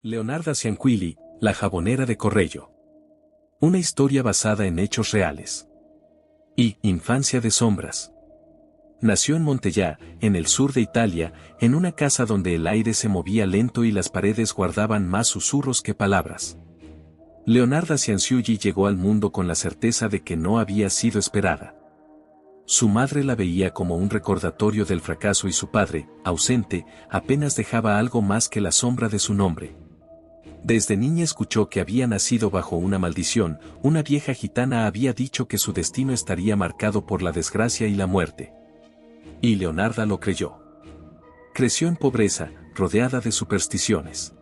Leonarda Cianquilli, la jabonera de Correggio. Una historia basada en hechos reales. Y Infancia de sombras. Nació en Montellà, en el sur de Italia, en una casa donde el aire se movía lento y las paredes guardaban más susurros que palabras. Leonarda Cianquilli llegó al mundo con la certeza de que no había sido esperada. Su madre la veía como un recordatorio del fracaso y su padre, ausente, apenas dejaba algo más que la sombra de su nombre. Desde niña escuchó que había nacido bajo una maldición, una vieja gitana había dicho que su destino estaría marcado por la desgracia y la muerte. Y Leonarda lo creyó. Creció en pobreza, rodeada de supersticiones.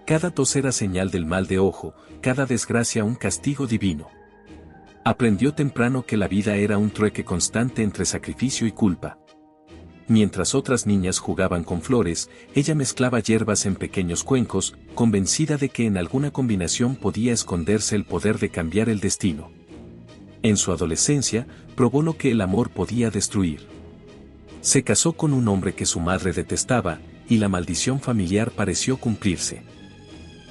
Cada tos era señal del mal de ojo, cada desgracia un castigo divino. Aprendió temprano que la vida era un trueque constante entre sacrificio y culpa. Mientras otras niñas jugaban con flores, ella mezclaba hierbas en pequeños cuencos, convencida de que en alguna combinación podía esconderse el poder de cambiar el destino. En su adolescencia, probó lo que el amor podía destruir. Se casó con un hombre que su madre detestaba, y la maldición familiar pareció cumplirse.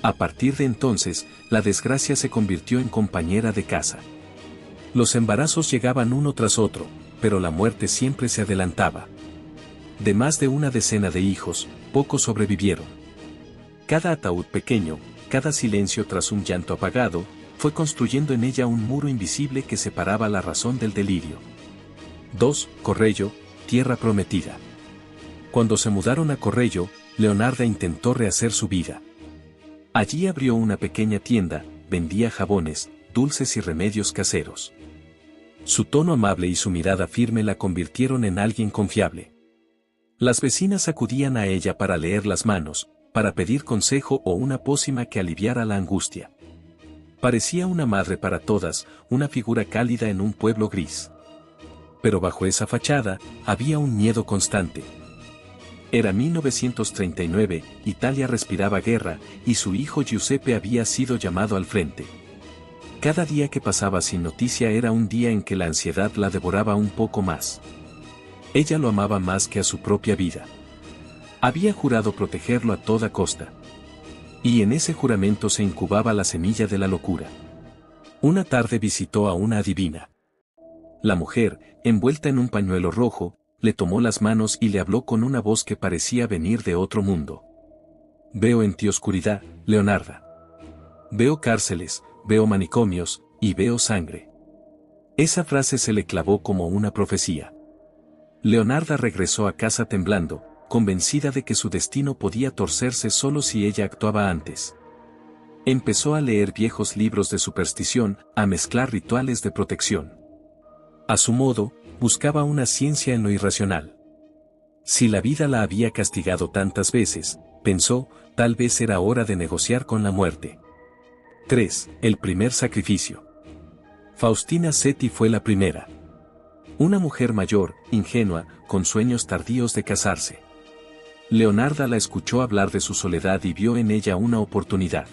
A partir de entonces, la desgracia se convirtió en compañera de casa. Los embarazos llegaban uno tras otro, pero la muerte siempre se adelantaba. De más de una decena de hijos, pocos sobrevivieron. Cada ataúd pequeño, cada silencio tras un llanto apagado, fue construyendo en ella un muro invisible que separaba la razón del delirio. 2. Correggio, tierra prometida. Cuando se mudaron a Correggio, Leonarda intentó rehacer su vida. Allí abrió una pequeña tienda, vendía jabones, dulces y remedios caseros. Su tono amable y su mirada firme la convirtieron en alguien confiable. Las vecinas acudían a ella para leer las manos, para pedir consejo o una pócima que aliviara la angustia. Parecía una madre para todas, una figura cálida en un pueblo gris. Pero bajo esa fachada, había un miedo constante. Era 1939, Italia respiraba guerra, y su hijo Giuseppe había sido llamado al frente. Cada día que pasaba sin noticia era un día en que la ansiedad la devoraba un poco más. Ella lo amaba más que a su propia vida. Había jurado protegerlo a toda costa. Y en ese juramento se incubaba la semilla de la locura. Una tarde visitó a una adivina. La mujer, envuelta en un pañuelo rojo, le tomó las manos y le habló con una voz que parecía venir de otro mundo. Veo en ti oscuridad, Leonarda. Veo cárceles, veo manicomios, y veo sangre. Esa frase se le clavó como una profecía. Leonarda regresó a casa temblando, convencida de que su destino podía torcerse solo si ella actuaba antes. Empezó a leer viejos libros de superstición, a mezclar rituales de protección. A su modo, buscaba una ciencia en lo irracional. Si la vida la había castigado tantas veces, pensó, tal vez era hora de negociar con la muerte. 3. El primer sacrificio. Faustina Setti fue la primera. Una mujer mayor, ingenua, con sueños tardíos de casarse. Leonarda la escuchó hablar de su soledad y vio en ella una oportunidad.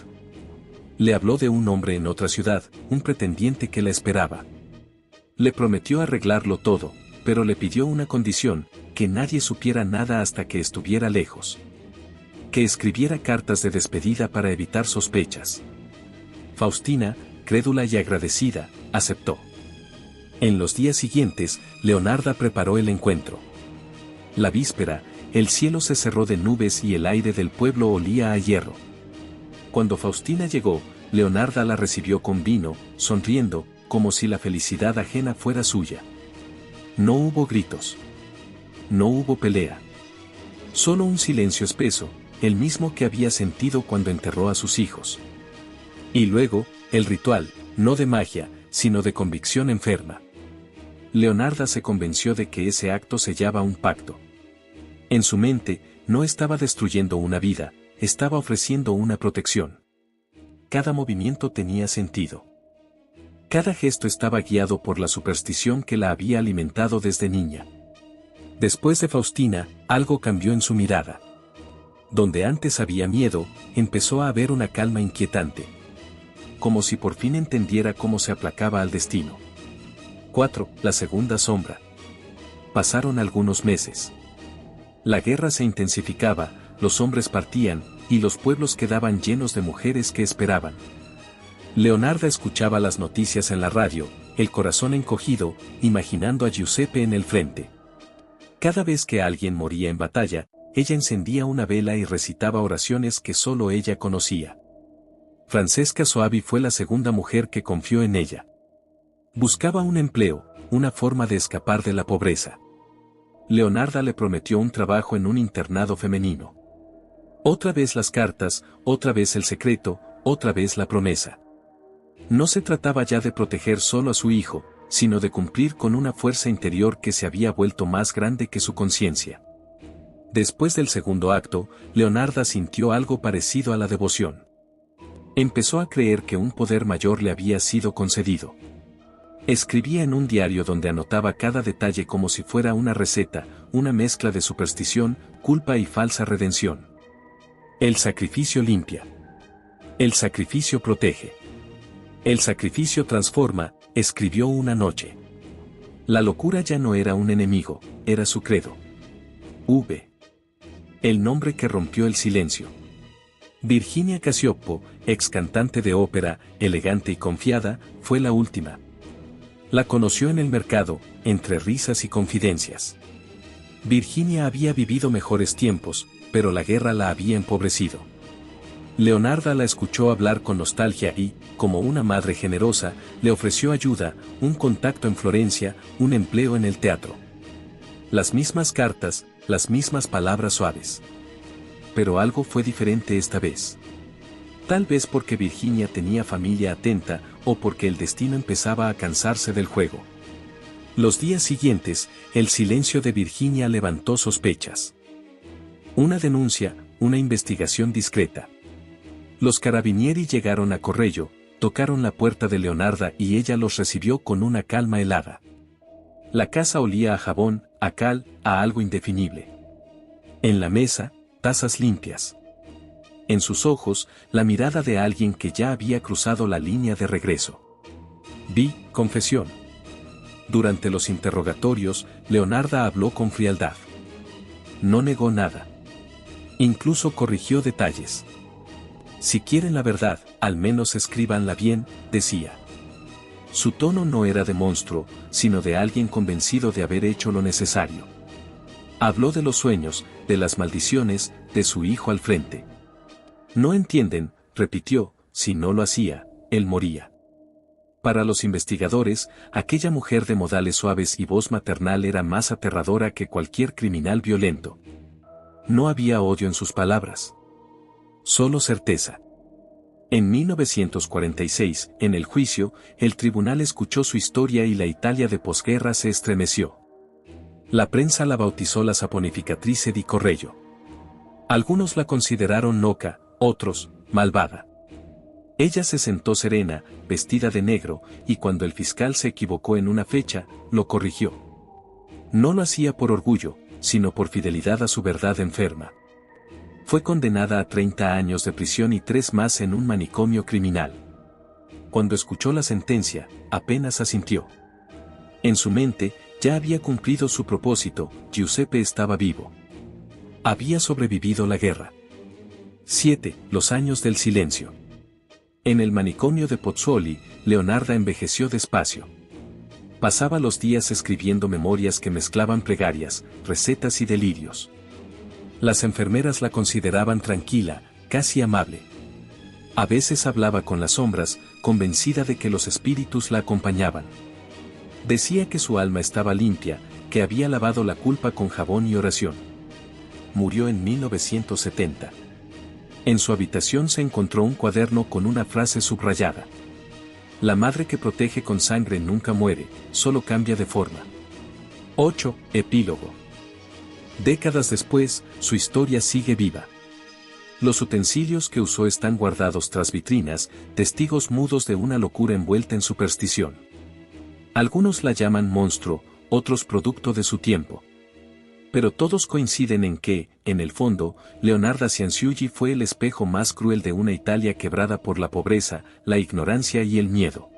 Le habló de un hombre en otra ciudad, un pretendiente que la esperaba. Le prometió arreglarlo todo, pero le pidió una condición, que nadie supiera nada hasta que estuviera lejos. Que escribiera cartas de despedida para evitar sospechas. Faustina, crédula y agradecida, aceptó. En los días siguientes, Leonarda preparó el encuentro. La víspera, el cielo se cerró de nubes y el aire del pueblo olía a hierro. Cuando Faustina llegó, Leonarda la recibió con vino, sonriendo, como si la felicidad ajena fuera suya. No hubo gritos. No hubo pelea. Solo un silencio espeso, el mismo que había sentido cuando enterró a sus hijos. Y luego, el ritual, no de magia, sino de convicción enferma. Leonarda se convenció de que ese acto sellaba un pacto. En su mente, no estaba destruyendo una vida, estaba ofreciendo una protección. Cada movimiento tenía sentido. Cada gesto estaba guiado por la superstición que la había alimentado desde niña. Después de Faustina, algo cambió en su mirada. Donde antes había miedo, empezó a haber una calma inquietante. Como si por fin entendiera cómo se aplacaba al destino. 4. La segunda sombra. Pasaron algunos meses. La guerra se intensificaba, los hombres partían, y los pueblos quedaban llenos de mujeres que esperaban. Leonarda escuchaba las noticias en la radio, el corazón encogido, imaginando a Giuseppe en el frente. Cada vez que alguien moría en batalla, ella encendía una vela y recitaba oraciones que solo ella conocía. Francesca Soavi fue la segunda mujer que confió en ella. Buscaba un empleo, una forma de escapar de la pobreza. Leonarda le prometió un trabajo en un internado femenino. Otra vez las cartas, otra vez el secreto, otra vez la promesa. No se trataba ya de proteger solo a su hijo, sino de cumplir con una fuerza interior que se había vuelto más grande que su conciencia. Después del segundo acto, Leonarda sintió algo parecido a la devoción. Empezó a creer que un poder mayor le había sido concedido. Escribía en un diario donde anotaba cada detalle como si fuera una receta, una mezcla de superstición, culpa y falsa redención. El sacrificio limpia. El sacrificio protege. El sacrificio transforma, escribió una noche. La locura ya no era un enemigo, era su credo. El nombre que rompió el silencio. Virginia Cacioppo, ex cantante de ópera, elegante y confiada, fue la última. La conoció en el mercado, entre risas y confidencias. Virginia había vivido mejores tiempos, pero la guerra la había empobrecido. Leonarda la escuchó hablar con nostalgia y, como una madre generosa, le ofreció ayuda, un contacto en Florencia, un empleo en el teatro. Las mismas cartas, las mismas palabras suaves. Pero algo fue diferente esta vez. Tal vez porque Virginia tenía familia atenta, o porque el destino empezaba a cansarse del juego. Los días siguientes, el silencio de Virginia levantó sospechas. Una denuncia, una investigación discreta. Los carabinieri llegaron a Correggio, tocaron la puerta de Leonarda y ella los recibió con una calma helada. La casa olía a jabón, a cal, a algo indefinible. En la mesa, tazas limpias. En sus ojos, la mirada de alguien que ya había cruzado la línea de regreso. Confesión. Durante los interrogatorios, Leonarda habló con frialdad. No negó nada. Incluso corrigió detalles. Si quieren la verdad, al menos escríbanla bien, decía. Su tono no era de monstruo, sino de alguien convencido de haber hecho lo necesario. Habló de los sueños, de las maldiciones, de su hijo al frente. No entienden, repitió, si no lo hacía, él moría. Para los investigadores, aquella mujer de modales suaves y voz maternal era más aterradora que cualquier criminal violento. No había odio en sus palabras. Solo certeza. En 1946, en el juicio, el tribunal escuchó su historia y la Italia de posguerra se estremeció. La prensa la bautizó la saponificatrice di Correggio. Algunos la consideraron loca, otros, malvada. Ella se sentó serena, vestida de negro, y cuando el fiscal se equivocó en una fecha, lo corrigió. No lo hacía por orgullo, sino por fidelidad a su verdad enferma. Fue condenada a 30 años de prisión y 3 más en un manicomio criminal. Cuando escuchó la sentencia, apenas asintió. En su mente, ya había cumplido su propósito, Giuseppe estaba vivo. Había sobrevivido la guerra. 7. Los años del silencio. En el manicomio de Pozzuoli, Leonarda envejeció despacio. Pasaba los días escribiendo memorias que mezclaban plegarias, recetas y delirios. Las enfermeras la consideraban tranquila, casi amable. A veces hablaba con las sombras, convencida de que los espíritus la acompañaban. Decía que su alma estaba limpia, que había lavado la culpa con jabón y oración. Murió en 1970. En su habitación se encontró un cuaderno con una frase subrayada. La madre que protege con sangre nunca muere, solo cambia de forma. 8. Epílogo. Décadas después, su historia sigue viva. Los utensilios que usó están guardados tras vitrinas, testigos mudos de una locura envuelta en superstición. Algunos la llaman monstruo, otros producto de su tiempo. Pero todos coinciden en que, en el fondo, Leonarda Cianciulli fue el espejo más cruel de una Italia quebrada por la pobreza, la ignorancia y el miedo.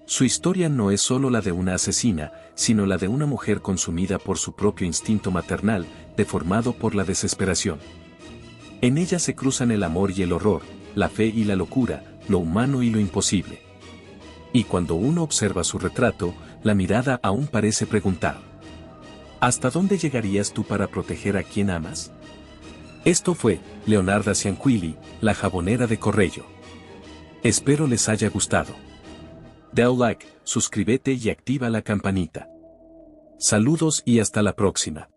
Su historia no es solo la de una asesina, sino la de una mujer consumida por su propio instinto maternal, deformado por la desesperación. En ella se cruzan el amor y el horror, la fe y la locura, lo humano y lo imposible. Y cuando uno observa su retrato, la mirada aún parece preguntar: ¿hasta dónde llegarías tú para proteger a quien amas? Esto fue Leonarda Cianquilli, la jabonera de Correggio. Espero les haya gustado. Da un like, suscríbete y activa la campanita. Saludos y hasta la próxima.